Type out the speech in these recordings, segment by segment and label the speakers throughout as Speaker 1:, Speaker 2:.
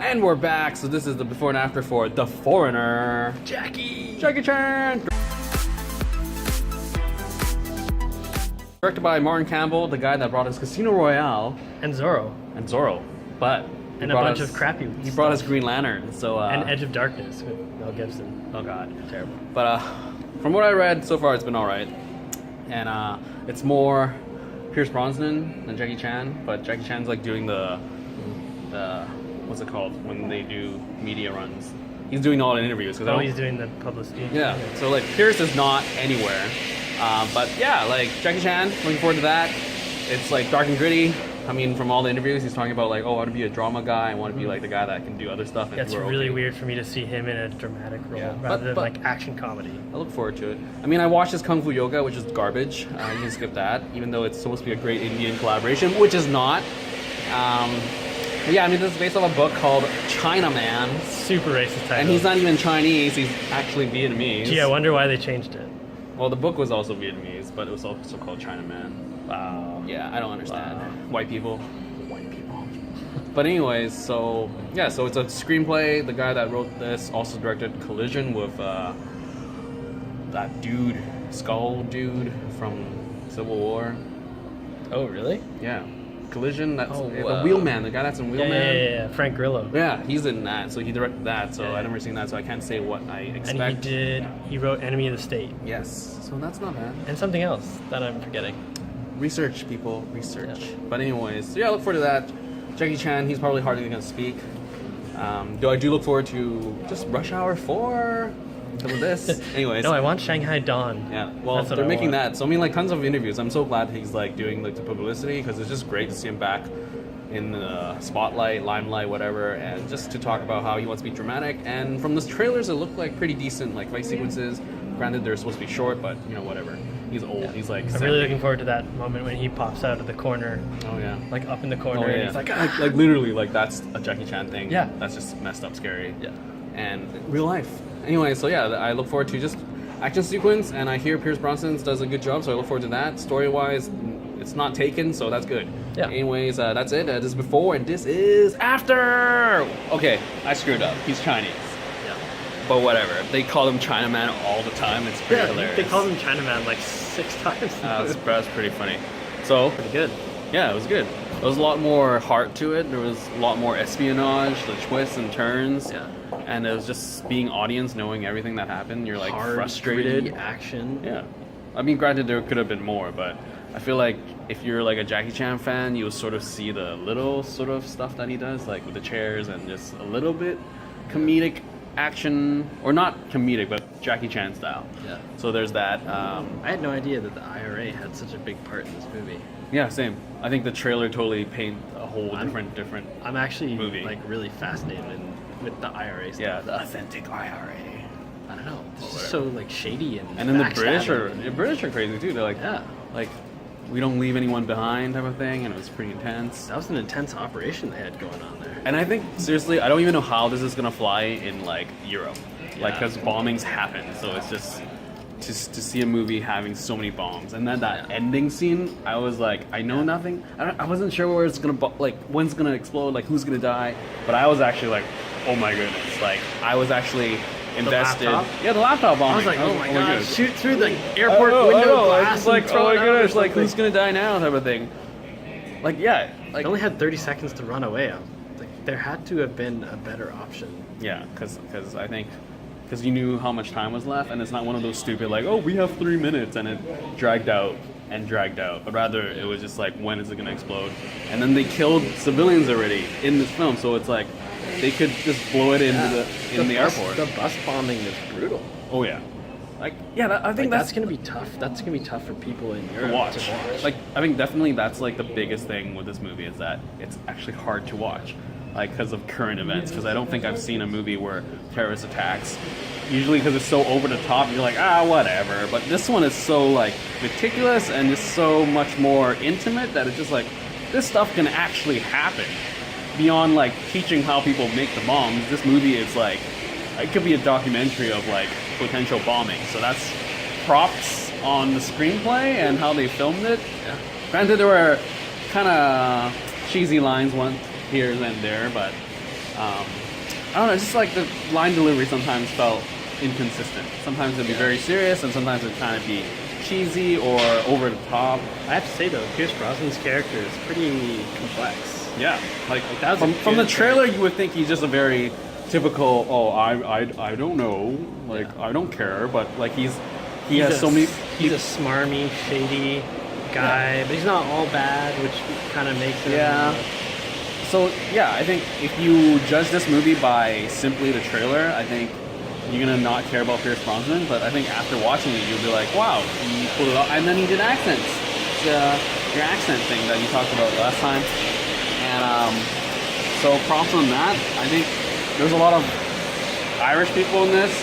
Speaker 1: And we're back, so this is the before and after for The Foreigner. Jackie Chan! Directed by Martin Campbell, the guy that brought us Casino Royale.
Speaker 2: And Zorro.
Speaker 1: But...
Speaker 2: And a bunch of crappy
Speaker 1: He brought us Green Lantern, so...
Speaker 2: and Edge of Darkness with Mel Gibson.
Speaker 1: Oh god.
Speaker 2: Terrible.
Speaker 1: But from what I read, so far it's been alright. And it's more Pierce Brosnan than Jackie Chan, but Jackie Chan's like doing the what's it called when they do media runs? He's doing all the interviews.
Speaker 2: He's doing the publicity.
Speaker 1: Yeah. So like Pierce is not anywhere, but yeah, like Jackie Chan. Looking forward to that. It's like dark and gritty. I mean, from all the interviews, he's talking about like, oh, I want to be a drama guy. I want to be like the guy that can do other stuff.
Speaker 2: Yeah, it's really weird for me to see him in a dramatic role rather than like action comedy.
Speaker 1: I look forward to it. I mean, I watched his Kung Fu Yoga, which is garbage. You can skip that, even though it's supposed to be a great Indian collaboration, which is not. Yeah, I mean, this is based off a book called Chinaman.
Speaker 2: Super racist title.
Speaker 1: And he's not even Chinese, he's actually Vietnamese.
Speaker 2: Gee, I wonder why they changed it.
Speaker 1: Well, the book was also Vietnamese, but it was also called Chinaman.
Speaker 2: Wow.
Speaker 1: Yeah, I don't understand. White people. But anyways, so it's a screenplay. The guy that wrote this also directed Collision with that dude, Skull dude from Civil War.
Speaker 2: Oh, really?
Speaker 1: Yeah. Collision, that's the Wheelman, the guy that's in Wheelman.
Speaker 2: Yeah, Frank Grillo.
Speaker 1: Yeah, he's in that, so he directed that, so I've never seen that, so I can't say what I expect.
Speaker 2: And he wrote Enemy of the State.
Speaker 1: Yes, so that's not bad.
Speaker 2: And something else that I'm forgetting.
Speaker 1: Research, people, research. Yeah. But anyways, so yeah, I look forward to that. Jackie Chan, he's probably hardly going to speak. Though I do look forward to just Rush Hour 4. Some of this. Anyways.
Speaker 2: No, I want Shanghai Dawn.
Speaker 1: Yeah, well, they're making that. So, I mean, like, tons of interviews. I'm so glad he's, like, doing, like, the publicity, because it's just great to see him back in the spotlight, limelight, whatever, and just to talk about how he wants to be dramatic. And from the trailers, it looked like pretty decent, like, fight sequences. Granted, they're supposed to be short, but, you know, whatever. He's old. Yeah. He's, like,
Speaker 2: I'm really looking forward to that moment when he pops out of the corner.
Speaker 1: Oh, yeah.
Speaker 2: Like, up in the corner, and he's like, ah!
Speaker 1: Like, literally, like, that's a Jackie Chan thing.
Speaker 2: Yeah.
Speaker 1: That's just messed up scary.
Speaker 2: Yeah.
Speaker 1: And real life. Anyway, so yeah, I look forward to just action sequence, and I hear Pierce Brosnan does a good job, so I look forward to that. Story-wise, it's not taken, so that's good.
Speaker 2: Yeah.
Speaker 1: Anyways, that's it. This is before, and this is after. Okay, I screwed up. He's Chinese.
Speaker 2: Yeah.
Speaker 1: But whatever. They call him Chinaman all the time. It's pretty hilarious.
Speaker 2: They called him Chinaman like 6 times.
Speaker 1: That's pretty funny. So
Speaker 2: pretty good.
Speaker 1: Yeah, it was good. There was a lot more heart to it. There was a lot more espionage, the twists and turns.
Speaker 2: Yeah.
Speaker 1: And it was just being audience, knowing everything that happened. You're like frustrated.
Speaker 2: Action.
Speaker 1: Yeah. I mean, granted, there could have been more, but I feel like if you're like a Jackie Chan fan, you'll sort of see the little sort of stuff that he does, like with the chairs and just a little bit comedic action, or not comedic, but Jackie Chan style.
Speaker 2: Yeah.
Speaker 1: So there's that.
Speaker 2: I had no idea that the IRA had such a big part in this movie.
Speaker 1: Yeah, same. I think the trailer totally paint a whole different.
Speaker 2: I'm actually
Speaker 1: movie.
Speaker 2: Like really fascinated with the IRA stuff.
Speaker 1: Yeah, the authentic IRA.
Speaker 2: I don't know. It's just so like shady and.
Speaker 1: And then the British are crazy too. They're like, like we don't leave anyone behind type of thing, and it was pretty intense.
Speaker 2: That was an intense operation they had going on there.
Speaker 1: And I think seriously, I don't even know how this is gonna fly in like Europe, like because bombings happen. So it's just to see a movie having so many bombs, and then that ending scene, I was like, I know nothing. I wasn't sure where it's gonna when's it gonna explode, like who's gonna die. But I was actually like, oh my goodness, like I was actually invested. The laptop bombing.
Speaker 2: I was like, oh my god, shoot through the airport window glass.
Speaker 1: It's like, oh my goodness, like who's gonna die now type of thing. Like like
Speaker 2: they only had 30 seconds to run away. Like there had to have been a better option.
Speaker 1: Yeah, because I think. Because you knew how much time was left, and it's not one of those stupid, like, oh, we have 3 minutes, and it dragged out. But rather, it was just like, when is it going to explode? And then they killed civilians already in this film, so it's like, they could just blow it into the airport.
Speaker 2: The bus bombing is brutal.
Speaker 1: Oh, yeah. Like, yeah, I think
Speaker 2: that's going to be tough. That's going to be tough for people in Europe to watch.
Speaker 1: Like, I think definitely that's, like, the biggest thing with this movie is that it's actually hard to watch. Like, because of current events, because I don't think I've seen a movie where terrorist attacks, usually because it's so over the top, you're like, whatever, but this one is so, like, meticulous and just so much more intimate that it's just like, this stuff can actually happen. Beyond, like, teaching how people make the bombs, this movie is, like, it could be a documentary of, like, potential bombing, so that's props on the screenplay and how they filmed it.
Speaker 2: Yeah.
Speaker 1: Granted, there were kind of cheesy lines here and there, but I don't know, it's just like the line delivery sometimes felt inconsistent. Sometimes it'd be very serious, and sometimes it'd kind of be cheesy or over the top.
Speaker 2: I have to say though, Pierce Brosnan's character is pretty complex.
Speaker 1: Yeah, like
Speaker 2: that was
Speaker 1: from the trailer, you would think he's just a very typical. Oh, I don't know, like I don't care, but like he has so many.
Speaker 2: He's a smarmy, shady guy, but he's not all bad, which kind of makes him.
Speaker 1: Yeah. So yeah, I think if you judge this movie by simply the trailer, I think you're gonna not care about Pierce Brosnan. But I think after watching it, you'll be like, wow, he pulled it off, and then he did accents. Your accent thing that you talked about last time, and so props on that. I think there's a lot of Irish people in this,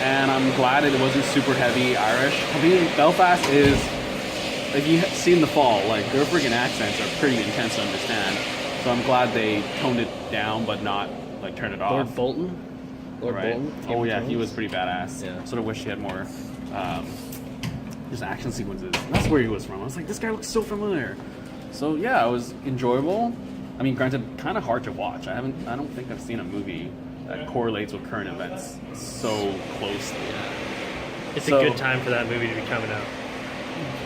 Speaker 1: and I'm glad it wasn't super heavy Irish. I mean, Belfast is, if you've seen The Fall, like their freaking accents are pretty intense to understand. So I'm glad they toned it down, but not like turn it off.
Speaker 2: Lord Bolton.
Speaker 1: Oh yeah, he was pretty badass.
Speaker 2: Yeah.
Speaker 1: Sort of wish he had more just action sequences. That's where he was from. I was like, this guy looks so familiar. So yeah, it was enjoyable. I mean, granted, kind of hard to watch. I don't think I've seen a movie that correlates with current events so closely.
Speaker 2: It's a good time for that movie to be coming out.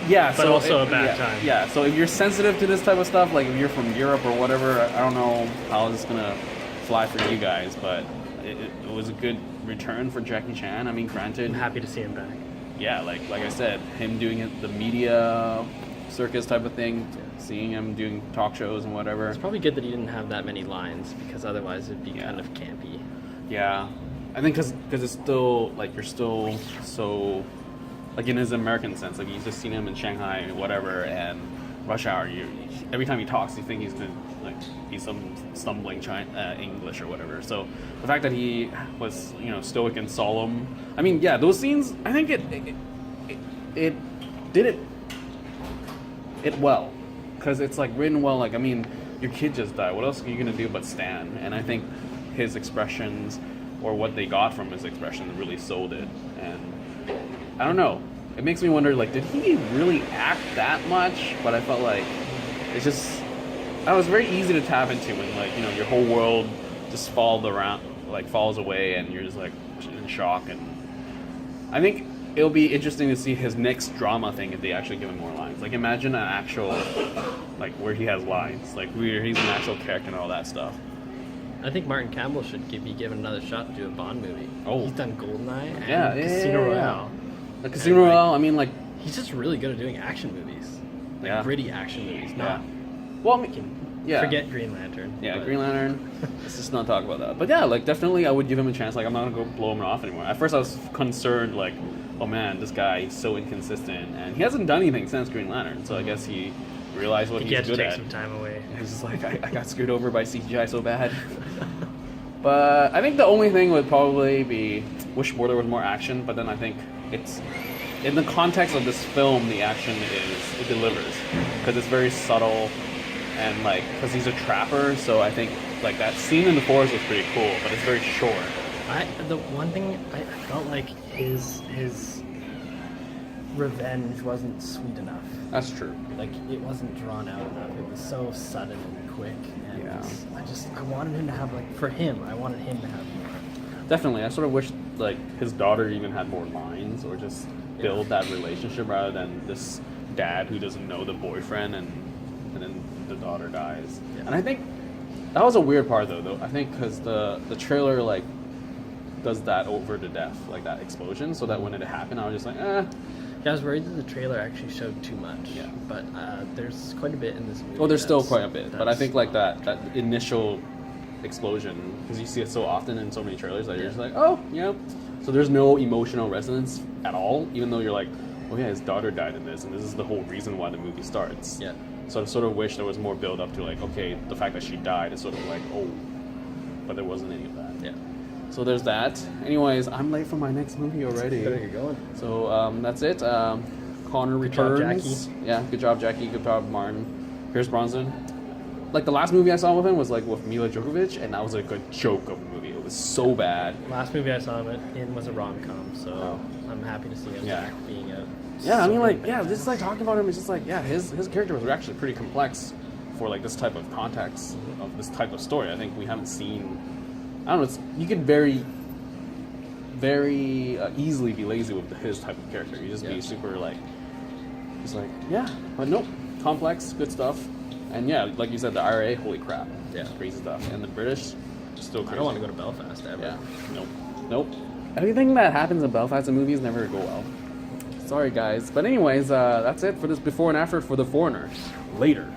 Speaker 1: Yeah,
Speaker 2: but also a bad time.
Speaker 1: Yeah, so if you're sensitive to this type of stuff, like if you're from Europe or whatever, I don't know how this is gonna fly for you guys, but it was a good return for Jackie Chan. I mean, granted,
Speaker 2: I'm happy to see him back.
Speaker 1: Yeah, like I said, him doing the media circus type of thing, seeing him doing talk shows and whatever.
Speaker 2: It's probably good that he didn't have that many lines, because otherwise it'd be kind of campy.
Speaker 1: Yeah, I think because it's still like you're still so. Like in his American sense, like you've just seen him in Shanghai or whatever, and Rush Hour. Every time he talks, you think he's gonna like be some stumbling English or whatever. So the fact that he was stoic and solemn. I mean, yeah, those scenes. I think it did it well, because it's like written well. Like I mean, your kid just died. What else are you gonna do but stand? And I think his expressions or what they got from his expression really sold it. And I don't know. It makes me wonder, like, did he really act that much? But I felt like it's just, that was very easy to tap into when, like, your whole world just falls away and you're just, like, in shock. And I think it'll be interesting to see his next drama thing if they actually give him more lines. Like, imagine an actual, like, where he has lines. Like, where he's an actual character and all that stuff.
Speaker 2: I think Martin Campbell should be given another shot to do a Bond movie.
Speaker 1: Oh.
Speaker 2: He's done GoldenEye and Casino Royale.
Speaker 1: The Casino Royale, I mean, like...
Speaker 2: He's just really good at doing action movies. Like, gritty action movies. Not...
Speaker 1: Well, I mean,
Speaker 2: forget Green Lantern.
Speaker 1: Yeah, Green Lantern. Let's just not talk about that. But yeah, like, definitely I would give him a chance. Like, I'm not going to go blow him off anymore. At first I was concerned, like, oh man, this guy is so inconsistent. And he hasn't done anything since Green Lantern. So I guess he realized what he's good at.
Speaker 2: He had to take some time away.
Speaker 1: He's just like, I got screwed over by CGI so bad. But I think the only thing would probably be, wish more there was more action. But then I think it's... in the context of this film, the action it delivers, because it's very subtle, and like because he's a trapper, so I think like that scene in the forest was pretty cool, but it's very short.
Speaker 2: The one thing I felt like his revenge wasn't sweet enough.
Speaker 1: That's true.
Speaker 2: Like it wasn't drawn out enough. It was so sudden and quick, and I wanted him to have I wanted him to have more.
Speaker 1: Definitely, I sort of wish like his daughter even had more lines, or just build that relationship rather than this dad who doesn't know the boyfriend and then the daughter dies. Yeah. And I think that was a weird part though. I think because the trailer like does that over to death, like that explosion, so that when it happened I was just like Yeah,
Speaker 2: I was worried that the trailer actually showed too much. Yeah. But there's quite a bit in this movie.
Speaker 1: Well, there's still quite a bit, but I think like that initial explosion, because you see it so often in so many trailers that you're just like, oh yeah. So there's no emotional resonance at all, even though you're like, oh yeah, his daughter died in this, and this is the whole reason why the movie starts. Yeah. So I sort of wish there was more build up to like, okay, the fact that she died is sort of like, oh, but there wasn't any of that. Yeah. So there's that. Anyways, I'm late for my next movie already.
Speaker 2: Better get going.
Speaker 1: So that's it. Connor returns.
Speaker 2: Good job, Jackie.
Speaker 1: Yeah, good job, Jackie. Good job, Martin. Pierce Brosnan. Like the last movie I saw with him was like with Mila Djokovic, and that was like a joke of a movie. It was so bad.
Speaker 2: Last movie I saw him in was a rom-com, so I'm happy to see him back being a...
Speaker 1: Yeah, I mean, like, just like talking about him, it's just like, his character was actually pretty complex for like this type of context of this type of story. I think we haven't seen I don't know. You could very easily be lazy with his type of character. You just be super like, just like but nope, complex, good stuff, and like you said, the IRA, holy crap, crazy stuff, and the British, still crazy.
Speaker 2: I don't want to go to Belfast ever.
Speaker 1: Yeah, nope. Everything that happens in Belfast in movies never go well. Sorry guys, but anyways, that's it for this before and after for The Foreigner. Later.